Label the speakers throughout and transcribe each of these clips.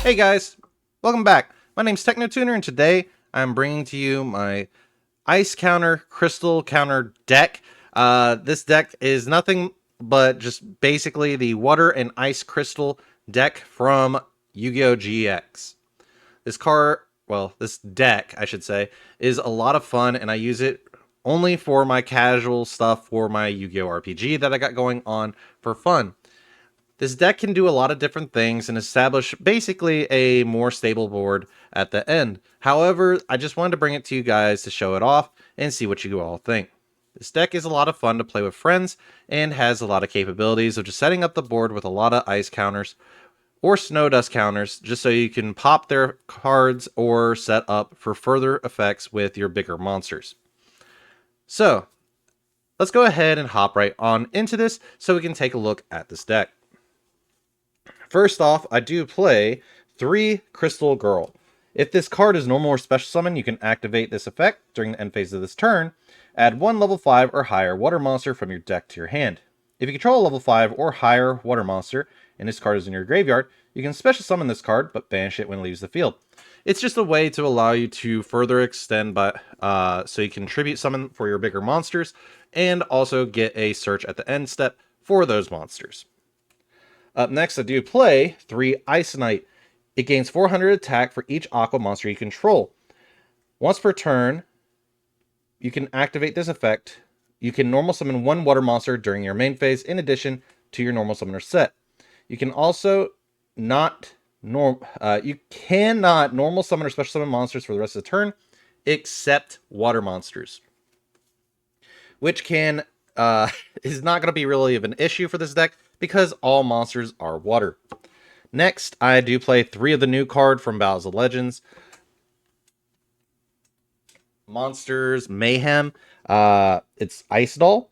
Speaker 1: Hey guys, welcome back. My name's TechnoTuner, and today I'm bringing to you my Ice Counter Crystal Counter deck. This deck is nothing but just basically the Water and Ice Crystal deck from Yu-Gi-Oh! GX. This deck, I should say, is a lot of fun, and I use it only for my casual stuff for my Yu-Gi-Oh! RPG that I got going on for fun. This deck can do a lot of different things and establish basically a more stable board at the end. However, I just wanted to bring it to you guys to show it off and see what you all think. This deck is a lot of fun to play with friends and has a lot of capabilities of just setting up the board with a lot of ice counters or snow dust counters just so you can pop their cards or set up for further effects with your bigger monsters. So, let's go ahead and hop right on into this so we can take a look at this deck. First off, I do play 3 Crystal Girl. If this card is normal or special summon, you can activate this effect during the end phase of this turn. Add 1 level 5 or higher water monster from your deck to your hand. If you control a level 5 or higher water monster, and this card is in your graveyard, you can special summon this card, but banish it when it leaves the field. It's just a way to allow you to further extend so you can tribute summon for your bigger monsters, and also get a search at the end step for those monsters. Up next, I do play 3 Ice Knight. It gains 400 attack for each aqua monster you control. Once per turn, you can activate this effect. You can normal summon 1 water monster during your main phase in addition to your normal summoner set. You can also cannot normal summon or special summon monsters for the rest of the turn, except water monsters, which is not going to be really of an issue for this deck because all monsters are water. Next, I do play 3 of the new card from Battles of Legends. Monsters Mayhem. It's Ice Doll.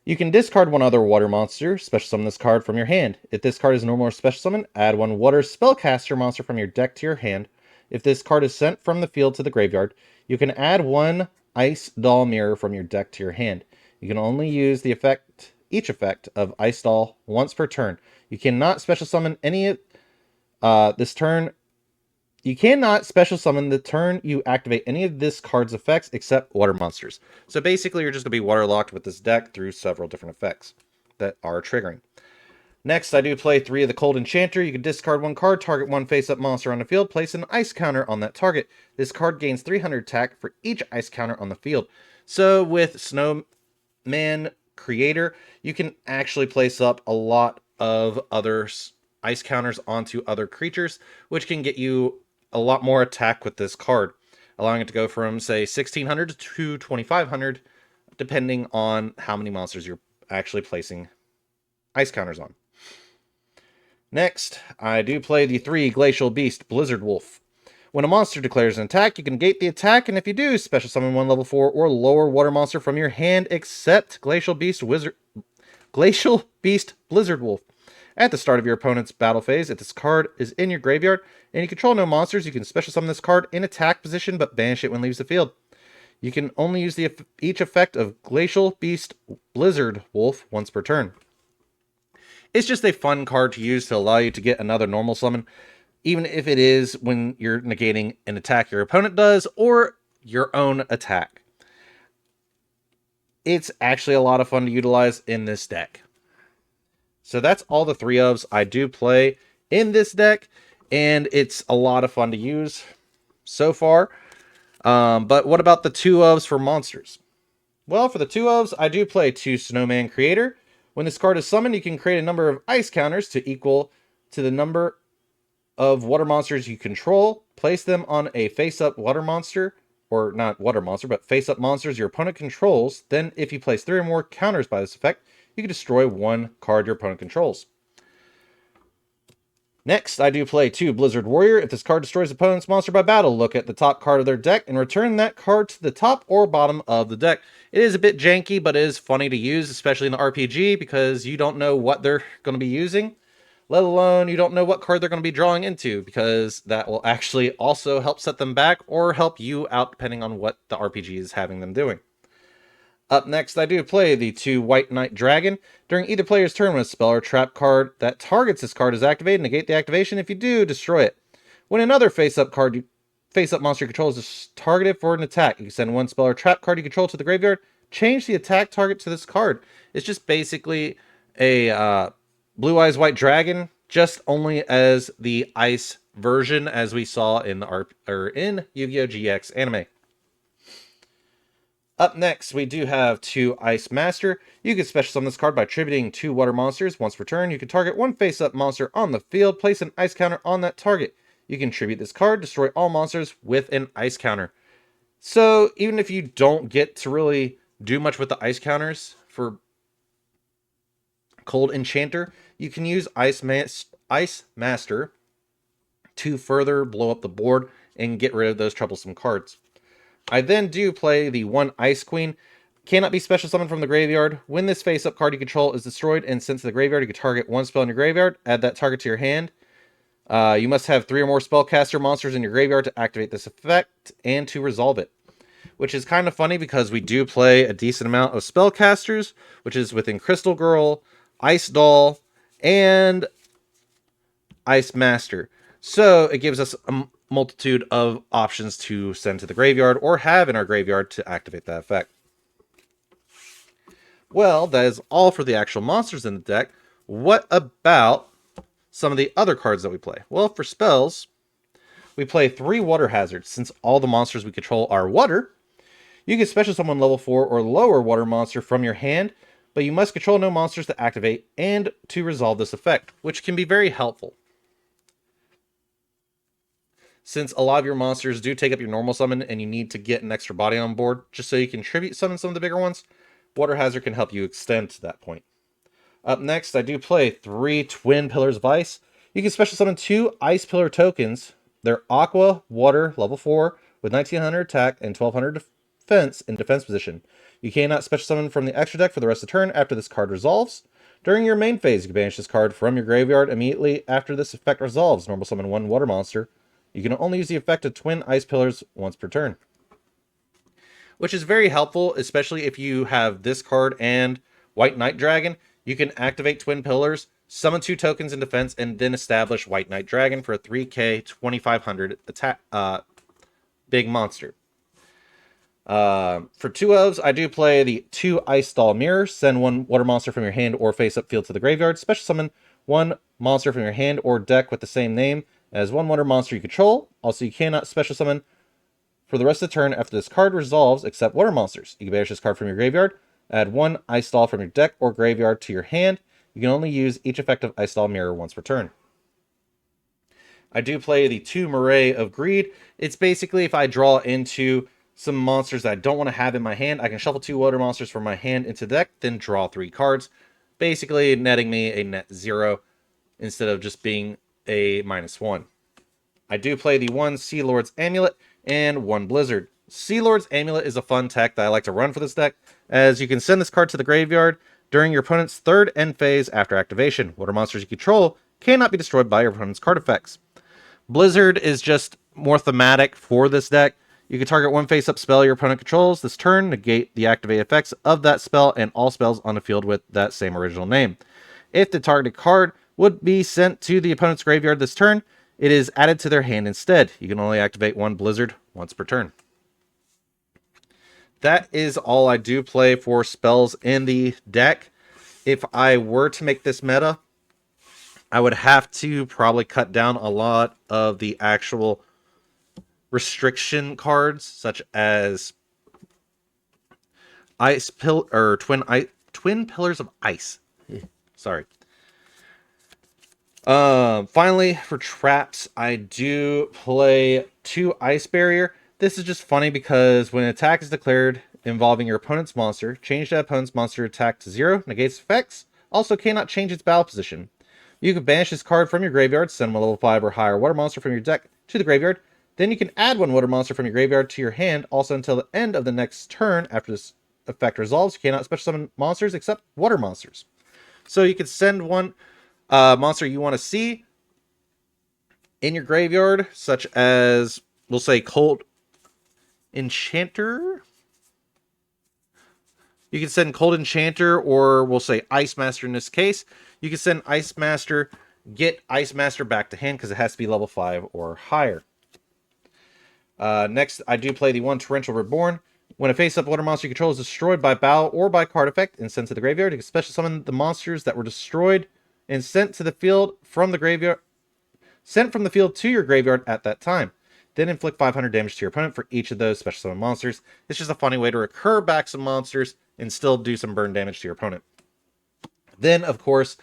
Speaker 1: You can discard 1 other water monster, special summon this card from your hand. If this card is normal or special summon, add 1 water spellcaster monster from your deck to your hand. If this card is sent from the field to the graveyard, you can add 1 Ice Doll mirror from your deck to your hand. You can only use each effect of Ice Doll once per turn. You cannot special summon this turn. You cannot special summon the turn you activate any of this card's effects except water monsters. So basically, you're just going to be waterlocked with this deck through several different effects that are triggering. Next, I do play 3 of the Cold Enchanter. You can discard 1 card, target 1 face-up monster on the field, place an ice counter on that target. This card gains 300 attack for each ice counter on the field. So with Snowman Creator, you can actually place up a lot of other ice counters onto other creatures, which can get you a lot more attack with this card, allowing it to go from, say, 1600 to 2500, depending on how many monsters you're actually placing ice counters on. Next, I do play the 3 Glacial Beast Blizzard Wolf. When a monster declares an attack, you can negate the attack, and if you do, special summon 1 level 4 or lower water monster from your hand, except Glacial Beast Blizzard Wolf. At the start of your opponent's battle phase, if this card is in your graveyard and you control no monsters, you can special summon this card in attack position but banish it when it leaves the field. You can only use each effect of Glacial Beast Blizzard Wolf once per turn. It's just a fun card to use to allow you to get another normal summon, even if it is when you're negating an attack your opponent does or your own attack. It's actually a lot of fun to utilize in this deck. So that's all the 3 ofs I do play in this deck, and it's a lot of fun to use so far. But what about the 2 ofs for monsters? Well, for the 2 ofs, I do play 2 Snowman Creator. When this card is summoned, you can create a number of ice counters to equal to the number of water monsters you control. Place them on a face-up water monster, or not water monster, but face-up monsters your opponent controls. Then, if you place 3 or more counters by this effect, you can destroy 1 card your opponent controls. Next, I do play 2 Blizzard Warrior. If this card destroys opponent's monster by battle, look at the top card of their deck and return that card to the top or bottom of the deck. It is a bit janky, but it is funny to use, especially in the RPG, because you don't know what they're going to be using, let alone you don't know what card they're going to be drawing into, because that will actually also help set them back or help you out depending on what the RPG is having them doing. Up next, I do play the 2 White Knight Dragon. During either player's turn when a spell or trap card that targets this card is activated, negate the activation. If you do, destroy it. When another face-up monster you control is targeted for an attack, you can send one spell or trap card you control to the graveyard. Change the attack target to this card. It's just basically a Blue Eyes White Dragon, just only as the ice version, as we saw in the in Yu-Gi-Oh! GX anime. Up next, we do have 2 Ice Master. You can special summon this card by attributing 2 water monsters. Once per turn, you can target 1 face-up monster on the field, place an ice counter on that target. You can tribute this card, destroy all monsters with an ice counter. So, even if you don't get to really do much with the ice counters for Cold Enchanter, you can use Ice Master to further blow up the board and get rid of those troublesome cards. I then do play the 1 Ice Queen. Cannot be special summoned from the graveyard. When this face-up card you control is destroyed and sent to the graveyard, you can target 1 spell in your graveyard, add that target to your hand. You must have 3 or more spellcaster monsters in your graveyard to activate this effect and to resolve it. Which is kind of funny because we do play a decent amount of spellcasters, which is within Crystal Girl, Ice Doll, and Ice Master. So it gives us a multitude of options to send to the graveyard or have in our graveyard to activate that effect. Well, that is all for the actual monsters in the deck. What about some of the other cards that we play? Well, for spells, we play 3 water hazards. Since all the monsters we control are water, you can special summon level 4 or lower water monster from your hand, but you must control no monsters to activate and to resolve this effect, which can be very helpful. Since a lot of your monsters do take up your normal summon and you need to get an extra body on board just so you can tribute summon some of the bigger ones, Water Hazard can help you extend to that point. Up next, I do play 3 Twin Pillars of Ice. You can special summon 2 Ice Pillar tokens. They're Aqua, Water, level 4, with 1900 attack and 1200 defense in defense position. You cannot special summon from the extra deck for the rest of the turn after this card resolves. During your main phase, you can banish this card from your graveyard immediately after this effect resolves. Normal summon 1 water monster. You can only use the effect of Twin Ice Pillars once per turn. Which is very helpful, especially if you have this card and White Knight Dragon. You can activate Twin Pillars, summon 2 tokens in defense, and then establish White Knight Dragon for a 3k 2500 attack big monster. For 2 ofs, I do play the 2 Ice Doll Mirror. Send 1 water monster from your hand or face-up field to the graveyard. Special summon 1 monster from your hand or deck with the same name as 1 water monster you control. Also, you cannot special summon for the rest of the turn after this card resolves except water monsters. You can banish this card from your graveyard. Add 1 Ice Doll from your deck or graveyard to your hand. You can only use each effective Ice Doll Mirror once per turn. I do play the 2 Murray of Greed. It's basically if I draw into some monsters that I don't want to have in my hand, I can shuffle 2 water monsters from my hand into the deck, then draw 3 cards. Basically netting me a net 0 instead of just being a -1. I do play the 1 Sea Lord's Amulet and 1 Blizzard. Sea Lord's Amulet is a fun tech that I like to run for this deck, as you can send this card to the graveyard during your opponent's 3rd end phase after activation. Water monsters you control cannot be destroyed by your opponent's card effects. Blizzard is just more thematic for this deck. You can target 1 face-up spell your opponent controls this turn, negate the activate effects of that spell and all spells on the field with that same original name. If the targeted card would be sent to the opponent's graveyard this turn, it is added to their hand instead. You can only activate 1 Blizzard once per turn. That is all I do play for spells in the deck. If I were to make this meta, I would have to probably cut down a lot of the actual restriction cards, such as Twin Pillars of Ice. Sorry. Finally, for traps, I do play 2 Ice Barrier. This is just funny because when an attack is declared involving your opponent's monster, change that opponent's monster attack to 0, negates effects, also cannot change its battle position. You can banish this card from your graveyard, send 1 level 5 or higher water monster from your deck to the graveyard, then you can add 1 water monster from your graveyard to your hand, also until the end of the next turn. After this effect resolves, you cannot special summon monsters except water monsters. So you can send 1 monster you want to see in your graveyard, such as, we'll say, Cold Enchanter. You can send Cold Enchanter, or we'll say Ice Master in this case. You can send Ice Master get Ice Master back to hand because it has to be level 5 or higher. Next, I do play the 1 Torrential Reborn. When a face-up water monster you control is destroyed by battle or by card effect and sent to the graveyard, you can special summon the monsters that were destroyed and sent to the field from the graveyard, sent from the field to your graveyard at that time. Then inflict 500 damage to your opponent for each of those special summon monsters. It's just a funny way to recur back some monsters and still do some burn damage to your opponent. Then, of course,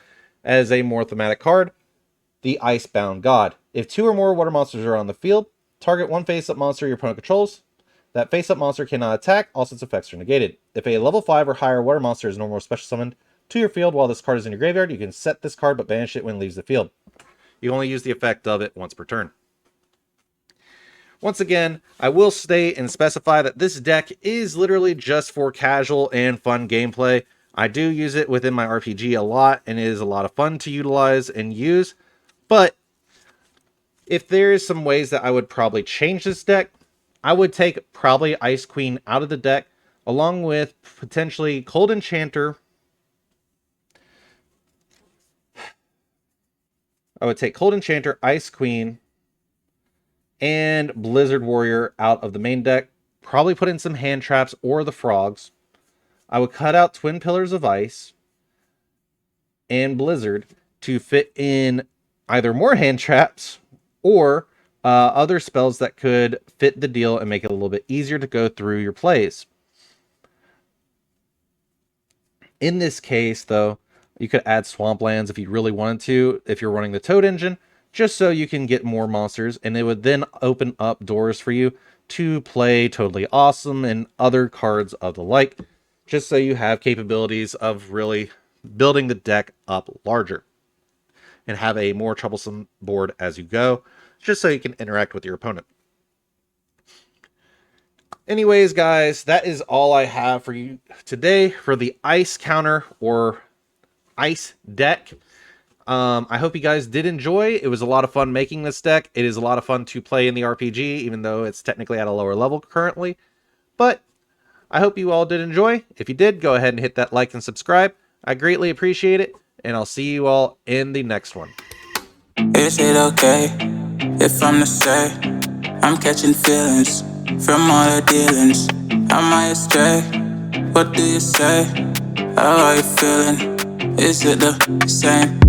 Speaker 1: as a more thematic card, the Icebound God. If 2 or more water monsters are on the field, target 1 face-up monster your opponent controls. That face-up monster cannot attack, all its effects are negated. If a level 5 or higher water monster is normal or special summoned to your field while this card is in your graveyard, you can set this card but banish it when it leaves the field. You only use the effect of it once per turn. Once again, I will state and specify that this deck is literally just for casual and fun gameplay. I do use it within my RPG a lot, and it is a lot of fun to utilize and use. But if there is some ways that I would probably change this deck, I would take probably Ice Queen out of the deck, along with potentially Cold Enchanter. I would take Cold Enchanter, Ice Queen, and Blizzard Warrior out of the main deck. Probably put in some hand traps or the frogs. I would cut out Twin Pillars of Ice and Blizzard to fit in either more hand traps or other spells that could fit the deal and make it a little bit easier to go through your plays. In this case, though, you could add Swamplands if you really wanted to, if you're running the Toad engine, just so you can get more monsters, and it would then open up doors for you to play Totally Awesome and other cards of the like, just so you have capabilities of really building the deck up larger and have a more troublesome board as you go, just so you can interact with your opponent. Anyways, guys, that is all I have for you today for the Ice Counter or Ice deck. I hope you guys did enjoy. It was a lot of fun making this deck. It is a lot of fun to play in the RPG, even though it's technically at a lower level currently. But I hope you all did enjoy. If you did, go ahead and hit that like and subscribe. I greatly appreciate it, and I'll see you all in the next one.
Speaker 2: Is it okay if I'm to say I'm catching feelings from all the dealings? Am I astray? What do you say? How are you feeling? Is it the same?